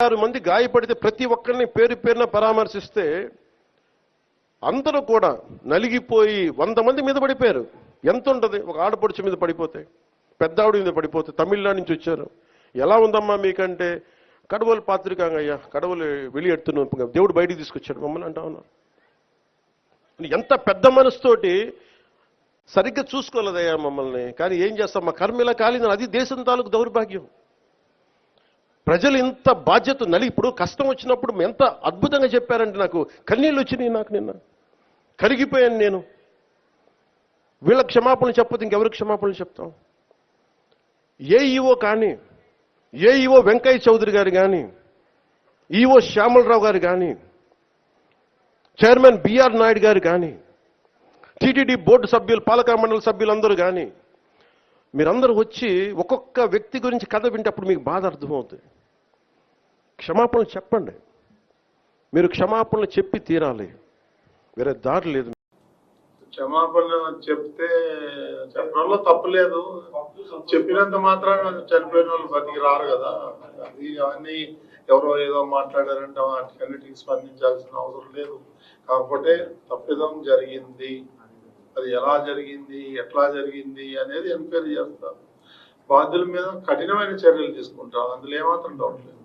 6 మంది గాయపడితే ప్రతి ఒక్కరిని పేరు పేరున పరామర్శిస్తే అందరూ కూడా నలిగిపోయి 100 మంది మీద పడిపోయారు. ఎంత ఉంటుంది ఒక ఆడపడుచు మీద పడిపోతే, పెద్ద ఆవిడ మీద పడిపోతే, తమిళనాడు నుంచి వచ్చారు. ఎలా ఉందమ్మా మీకంటే, కడవలు పాత్రికాంగ అయ్యా, కడవలు వెళ్ళి దేవుడు బయటికి తీసుకొచ్చాడు మమ్మల్ని అంటా ఉన్నారు. ఎంత పెద్ద మనసుతోటి సరిగ్గా చూసుకోలేదయ్యా మమ్మల్ని. కానీ ఏం చేస్తాం, మా కర్మ ఇలా కాలిందని. అది దేశం తాలూకు దౌర్భాగ్యం. ప్రజలు ఇంత బాధ్యత ఇప్పుడు కష్టం వచ్చినప్పుడు ఎంత అద్భుతంగా చెప్పారంటే నాకు కన్నీళ్ళు వచ్చినాయి. నాకు నిన్న కరిగిపోయాను నేను. వీళ్ళ క్షమాపణలు చెప్పదు ఇంకెవరికి క్షమాపణలు చెప్తాం? ఏఈఓ కానీ, ఏఈఓ వెంకయ్య చౌదరి గారు కానీ, ఈఓ శ్యామలరావు గారు కానీ, చైర్మన్ బిఆర్ నాయుడు గారు కానీ, టీటీడీ బోర్డు సభ్యులు, పాలక మండలి సభ్యులందరూ కానీ, మీరందరూ వచ్చి ఒక్కొక్క వ్యక్తి గురించి కథ వింటే అప్పుడు మీకు బాధ అర్థమవుతుంది. క్షమాపణలు చెప్పండి. మీరు క్షమాపణలు చెప్పి తీరాలి, వేరే దారి లేదు. క్షమాపణ చెప్తే చెప్పడంలో తప్పులేదు. చెప్పినంత మాత్రాన చనిపోయిన వాళ్ళు బతికి రారు కదా. అది అవన్నీ ఎవరో ఏదో మాట్లాడారంటే వాటికన్నిటికి స్పందించాల్సిన అవసరం లేదు. కాకపోతే తప్పిదం జరిగింది, అది ఎలా జరిగింది, ఎట్లా జరిగింది అనేది ఎంక్వైరీ చేస్తారు. బాధ్యుల మీద కఠినమైన చర్యలు తీసుకుంటారు. అందులో ఏమాత్రం డౌట్ లేదు.